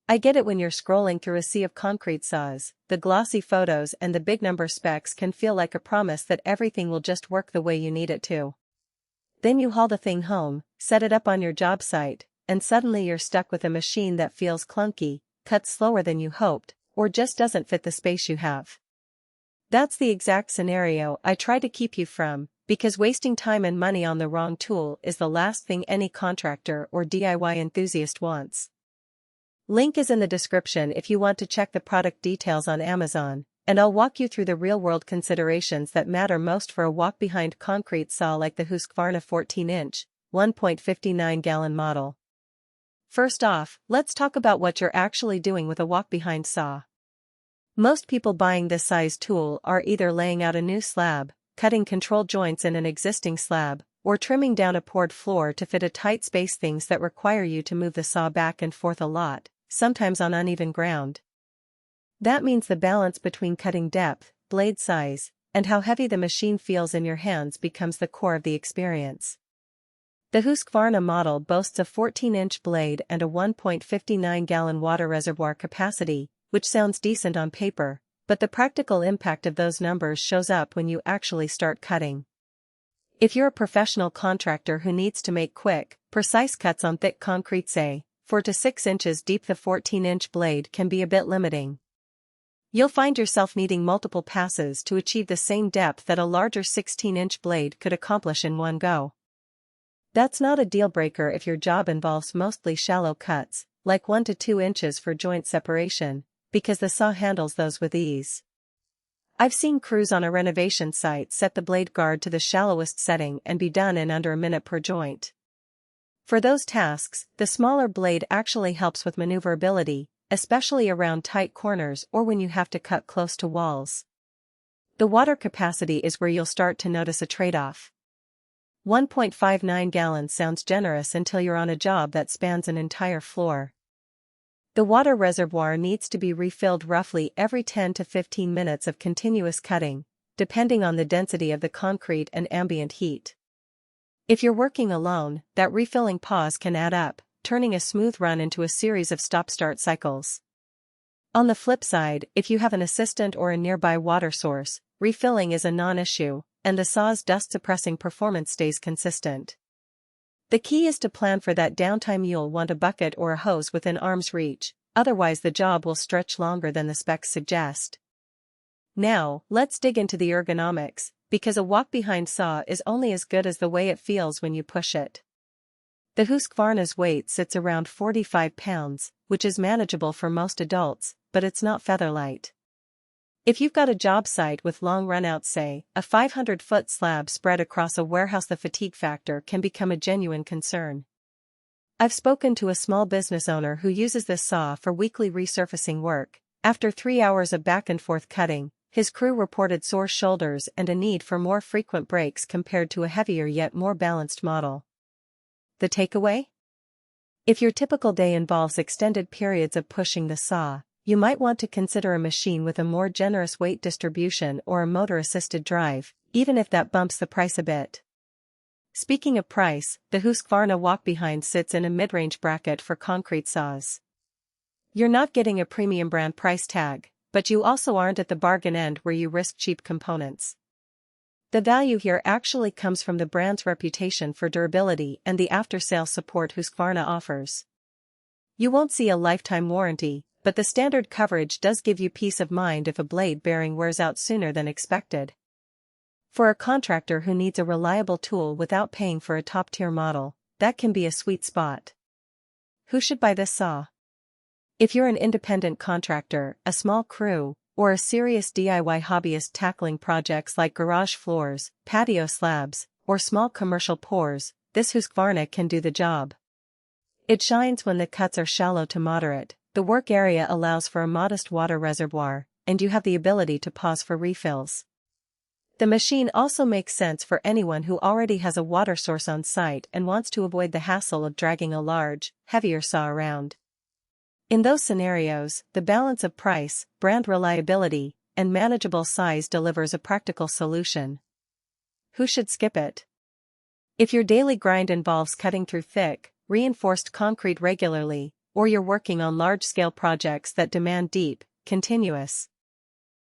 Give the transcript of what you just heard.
I get it when you're scrolling through a sea of concrete saws, the glossy photos and the big number specs can feel like a promise that everything will just work the way you need it to. Then you haul the thing home, set it up on your job site, and suddenly you're stuck with a machine that feels clunky, cuts slower than you hoped, or just doesn't fit the space you have. That's the exact scenario I try to keep you from, because wasting time and money on the wrong tool is the last thing any contractor or DIY enthusiast wants. Link is in the description if you want to check the product details on Amazon, and I'll walk you through the real-world considerations that matter most for a walk-behind concrete saw like the Husqvarna 14-inch, 1.59-gallon model. First off, let's talk about what you're actually doing with a walk-behind saw. Most people buying this size tool are either laying out a new slab, cutting control joints in an existing slab, or trimming down a poured floor to fit a tight space, things that require you to move the saw back and forth a lot, sometimes on uneven ground. That means the balance between cutting depth, blade size, and how heavy the machine feels in your hands becomes the core of the experience. The Husqvarna model boasts a 14-inch blade and a 1.59-gallon water reservoir capacity, which sounds decent on paper, but the practical impact of those numbers shows up when you actually start cutting. If you're a professional contractor who needs to make quick, precise cuts on thick concrete, say, 4 to 6 inches deep, the 14-inch blade can be a bit limiting. You'll find yourself needing multiple passes to achieve the same depth that a larger 16-inch blade could accomplish in one go. That's not a deal-breaker if your job involves mostly shallow cuts, like 1 to 2 inches for joint separation, because the saw handles those with ease. I've seen crews on a renovation site set the blade guard to the shallowest setting and be done in under a minute per joint. For those tasks, the smaller blade actually helps with maneuverability, especially around tight corners or when you have to cut close to walls. The water capacity is where you'll start to notice a trade-off. 1.59 gallons sounds generous until you're on a job that spans an entire floor. The water reservoir needs to be refilled roughly every 10 to 15 minutes of continuous cutting, depending on the density of the concrete and ambient heat. If you're working alone, that refilling pause can add up, turning a smooth run into a series of stop-start cycles. On the flip side, if you have an assistant or a nearby water source, refilling is a non-issue, and the saw's dust-suppressing performance stays consistent. The key is to plan for that downtime. You'll want a bucket or a hose within arm's reach, otherwise the job will stretch longer than the specs suggest. Now, let's dig into the ergonomics, because a walk-behind saw is only as good as the way it feels when you push it. The Husqvarna's weight sits around 45 pounds, which is manageable for most adults, but it's not featherlight. If you've got a job site with long runouts, say, a 500-foot slab spread across a warehouse, the fatigue factor can become a genuine concern. I've spoken to a small business owner who uses this saw for weekly resurfacing work. After 3 hours of back-and-forth cutting, his crew reported sore shoulders and a need for more frequent breaks compared to a heavier yet more balanced model. The takeaway? If your typical day involves extended periods of pushing the saw, you might want to consider a machine with a more generous weight distribution or a motor-assisted drive, even if that bumps the price a bit. Speaking of price, the Husqvarna walk-behind sits in a mid-range bracket for concrete saws. You're not getting a premium brand price tag, but you also aren't at the bargain end where you risk cheap components. The value here actually comes from the brand's reputation for durability and the after-sales support Husqvarna offers. You won't see a lifetime warranty, but the standard coverage does give you peace of mind if a blade bearing wears out sooner than expected. For a contractor who needs a reliable tool without paying for a top-tier model, that can be a sweet spot. Who should buy this saw? If you're an independent contractor, a small crew, or a serious DIY hobbyist tackling projects like garage floors, patio slabs, or small commercial pours, this Husqvarna can do the job. It shines when the cuts are shallow to moderate, the work area allows for a modest water reservoir, and you have the ability to pause for refills. The machine also makes sense for anyone who already has a water source on site and wants to avoid the hassle of dragging a large, heavier saw around. In those scenarios, the balance of price, brand reliability, and manageable size delivers a practical solution. Who should skip it? If your daily grind involves cutting through thick, reinforced concrete regularly, or you're working on large-scale projects that demand deep, continuous